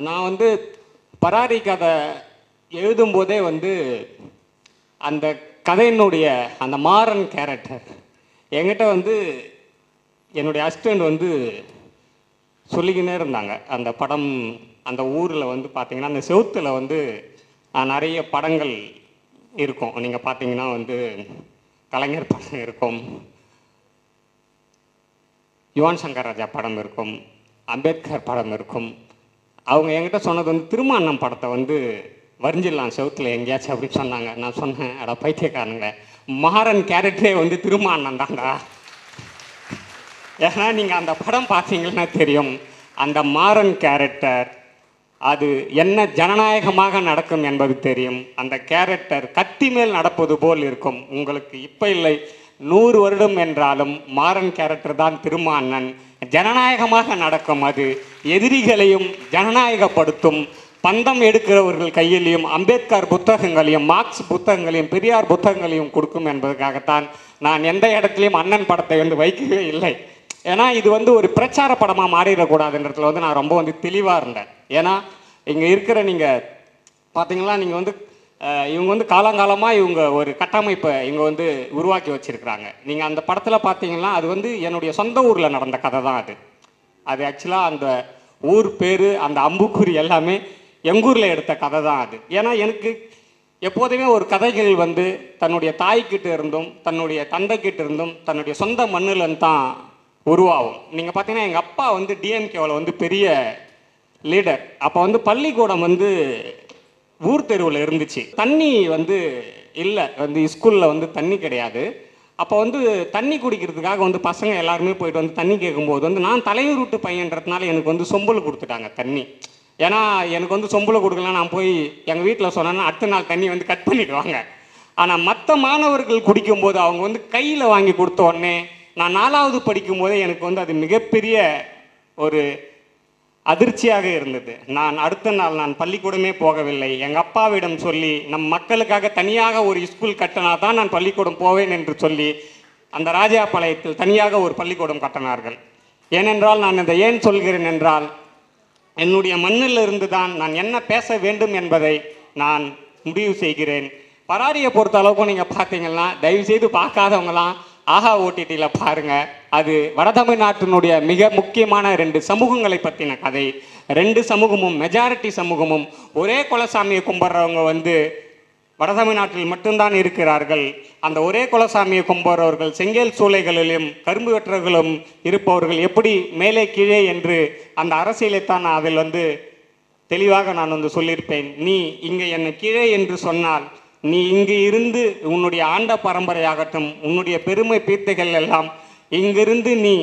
நான் வந்து பராரி கதை எழுதும்போதே வந்து அந்த கதையினுடைய அந்த மாறன் கேரக்டர் என்கிட்ட வந்து என்னுடைய அசிஸ்டண்ட் வந்து சொல்லிக்கினே இருந்தாங்க. அந்த படம் அந்த ஊரில் வந்து பார்த்திங்கன்னா அந்த செவுத்தில் வந்து நிறைய படங்கள் இருக்கும். நீங்கள் பார்த்தீங்கன்னா வந்து கலைஞர் படம் இருக்கும், யுவன் சங்கர் ராஜா படம் இருக்கும், அம்பேத்கர் படம் இருக்கும். அவங்க என்கிட்ட சொன்னது வந்து திருமாண்ணம் படத்தை வந்து வரைஞ்சிடலாம் செவுத்தில் எங்கேயாச்சும் அப்படின்னு சொன்னாங்க. நான் சொன்னேன், அட பைத்தியக்காரங்க, மாறன் கேரக்டரே வந்து திருமாண்ணம் தான்டா. ஏன்னா நீங்கள் அந்த படம் பார்த்தீங்கன்னா தெரியும், அந்த மாறன் கேரக்டர் அது என்ன ஜனநாயகமாக நடக்கும் என்பது தெரியும். அந்த கேரக்டர் கத்தி மேல் நடப்பது போல் இருக்கும். உங்களுக்கு இப்போ இல்லை 100 வருடம் என்றாலும் மாறன் கேரக்டர் தான் திருமாண்ணன். ஜனநாயகமாக நடக்கும். அது எதிரிகளையும் ஜனநாயகப்படுத்தும். பந்தம் எடுக்கிறவர்கள் கையிலையும் அம்பேத்கர் புத்தகங்களையும் மார்க்ஸ் புத்தகங்களையும் பெரியார் புத்தகங்களையும் கொடுக்கும் என்பதற்காகத்தான் நான் எந்த இடத்துலையும் அண்ணன் படத்தை வந்து வைக்கவே இல்லை. ஏன்னா இது வந்து ஒரு பிரச்சார படமாக மாறிடக்கூடாதுன்றதுல வந்து நான் ரொம்ப வந்து தெளிவாக இருந்தேன். ஏன்னா இங்கே இருக்கிற நீங்கள் பார்த்தீங்கன்னா நீங்கள் வந்து இவங்க வந்து காலங்காலமாக இவங்க ஒரு கட்டமைப்பை இவங்க வந்து உருவாக்கி வச்சுருக்கிறாங்க. நீங்கள் அந்த படத்தில் பார்த்தீங்கன்னா அது வந்து என்னுடைய சொந்த ஊரில் நடந்த கதை தான். அது ஆக்சுவலாக அந்த ஊர் பேர் அந்த அம்புக்குறி எல்லாமே எங்கூரில் எடுத்த கதை தான் அது. ஏன்னா எனக்கு எப்போதுமே ஒரு கதைகள் வந்து தன்னுடைய தாய்கிட்ட இருந்தும் தன்னுடைய தந்தைக்கிட்ட இருந்தும் தன்னுடைய சொந்த மண்ணில் தான் உருவாகும். நீங்கள் பார்த்தீங்கன்னா எங்கள் அப்பா வந்து டிஎம்கேவில் வந்து பெரிய லீடர். அப்போ வந்து பள்ளிக்கூடம் வந்து ஊர் தெருவில் இருந்துச்சு. தண்ணி வந்து இல்லை, வந்து ஸ்கூலில் வந்து தண்ணி கிடையாது. அப்போ வந்து தண்ணி குடிக்கிறதுக்காக வந்து பசங்க எல்லாருமே போயிட்டு வந்து தண்ணி கேட்கும்போது வந்து நான் தலையூர் விட்டு பையன்றதுனால எனக்கு வந்து சொம்பல் கொடுத்துட்டாங்க தண்ணி. ஏன்னா எனக்கு வந்து சொம்பலை கொடுக்கலாம், நான் போய் எங்கள் வீட்டில் சொன்னேன்னா அடுத்த நாள் தண்ணி வந்து கட் பண்ணிடுவாங்க. ஆனால் மற்ற மாணவர்கள் குடிக்கும்போது அவங்க வந்து கையில் வாங்கி கொடுத்த உடனே நான் 4வது படிக்கும்போதே எனக்கு வந்து அது மிகப்பெரிய ஒரு அதிர்ச்சியாக இருந்தது. நான் அடுத்த நாள் நான் பள்ளிக்கூடமே போகவில்லை. எங்கள் அப்பாவிடம் சொல்லி நம் மக்களுக்காக தனியாக ஒரு ஸ்கூல் கட்டினா தான் நான் பள்ளிக்கூடம் போவேன் என்று சொல்லி அந்த ராஜாபாளையத்தில் தனியாக ஒரு பள்ளிக்கூடம் கட்டினார்கள். ஏனென்றால் நான் இதை ஏன் சொல்கிறேன் என்றால், என்னுடைய மண்ணில் இருந்து தான் நான் என்ன பேச வேண்டும் என்பதை நான் முடிவு செய்கிறேன். பராரியை பொறுத்த அளவுக்கு நீங்கள் பார்த்தீங்கன்னா தயவுசெய்து பார்க்காதவங்களாம் ஆஹா ஓடிடியில் பாருங்கள். அது வடதமிழ்நாட்டினுடைய மிக முக்கியமான 2 சமூகங்களை பற்றின கதை. 2 சமூகமும் மெஜாரிட்டி சமூகமும் ஒரே குலசாமியை கும்பிட்றவங்க வந்து வடதமிழ்நாட்டில் மட்டும்தான் இருக்கிறார்கள். அந்த ஒரே குலசாமியை கும்பிட்றவர்கள் செங்கல் சூளைகளிலும் கரும்பு வெற்றர்களும் இருப்பவர்கள் எப்படி மேலே கீழே என்று அந்த அரசியலைத்தான் நான் அதில் வந்து தெளிவாக நான் வந்து சொல்லியிருப்பேன். நீ இங்கே என்னை கீழே என்று சொன்னால் நீ இங்கு இருந்து உன்னுடைய ஆண்ட பரம்பரையாகட்டும் உன்னுடைய பெருமை பீர்த்தைகள் எல்லாம் இங்கிருந்து நீ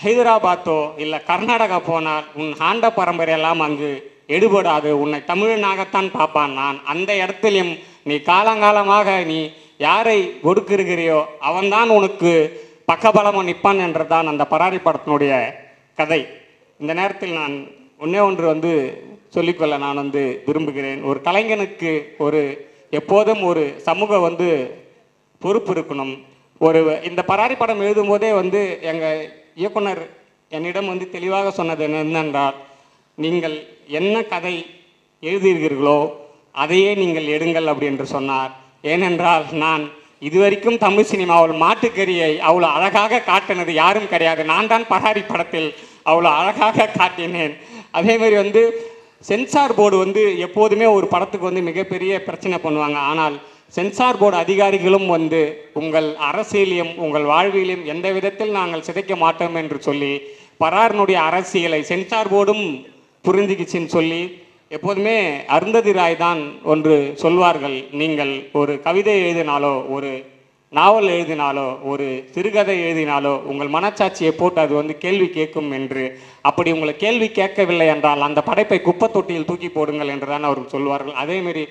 ஹைதராபாத்தோ இல்லை கர்நாடகா போனால் உன் ஆண்ட பரம்பரையெல்லாம் அங்கு எடுபடாது. உன்னை தமிழனாகத்தான் பார்ப்பான். நான் அந்த இடத்துலையும் நீ காலங்காலமாக நீ யாரை ஒடுக்குறுகிறியோ அவன்தான் உனக்கு பக்கபலமாக நிற்பான் என்றதான் அந்த பராரி படத்தினுடைய கதை. இந்த நேரத்தில் நான் ஒன்று வந்து சொல்லிக்கொள்ள நான் வந்து விரும்புகிறேன். ஒரு கலைஞனுக்கு எப்போதும் ஒரு சமூக வந்து பொறுப்பு இருக்கணும். இந்த பராரி படம் எழுதும்போதே வந்து எங்கள் இயக்குனர் என்னிடம் வந்து தெளிவாக சொன்னது என்னென்றால், நீங்கள் என்ன கதை எழுதுகிறீர்களோ அதையே நீங்கள் எடுங்கள் அப்படி என்று சொன்னார். ஏனென்றால் நான் இதுவரைக்கும் தமிழ் சினிமாவில் மாட்டுக்கறியை அவ்வளோ அழகாக காட்டினது யாரும் கிடையாது. நான் தான் பராரி படத்தில் அவ்வளோ அழகாக காட்டினேன். அதேமாதிரி வந்து சென்சார் போர்டு வந்து எப்போதுமே ஒரு படத்துக்கு வந்து மிகப்பெரிய பிரச்சனை பண்ணுவாங்க. ஆனால் சென்சார் போர்டு அதிகாரிகளும் வந்து உங்கள் அரசியலையும் உங்கள் வாழ்வியலையும் எந்த விதத்தில் நாங்கள் சிதைக்க மாட்டோம் என்று சொல்லி பராரினுடைய அரசியலை சென்சார் போர்டும் புரிஞ்சுக்கிச்சின்னு சொல்லி எப்போதுமே அருந்ததி ராய் தான் ஒன்று சொல்வார்கள், நீங்கள் ஒரு கவிதை எழுதினாலோ ஒரு நாவல் எழுதினாலோ ஒரு சிறுகதை எழுதினாலோ உங்கள் மனச்சாட்சியை போட்டு அது வந்து கேள்வி கேட்கும் என்று. அப்படி உங்களை கேள்வி கேட்கவில்லை என்றால் அந்த படைப்பை குப்பை தொட்டியில் தூக்கி போடுங்கள் என்று தான் அவர்கள் சொல்வார்கள். அதேமாரி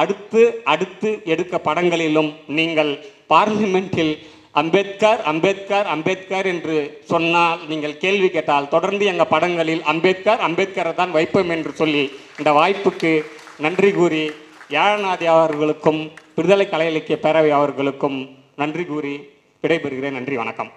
அடுத்து அடுத்து எடுக்க படங்களிலும் நீங்கள் பார்லிமெண்ட்டில் அம்பேத்கர் அம்பேத்கர் அம்பேத்கர் என்று சொன்னால் நீங்கள் கேள்வி கேட்டால் தொடர்ந்து எங்கள் படங்களில் அம்பேத்கர் அம்பேத்கரை தான் வைப்போம் என்று சொல்லி இந்த வாய்ப்புக்கு நன்றி கூறி யாழநாதி அவர்களுக்கும் விடுதலை கலை இலக்கிய பேரவை அவர்களுக்கும் நன்றி கூறி விடைபெறுகிறேன். நன்றி, வணக்கம்.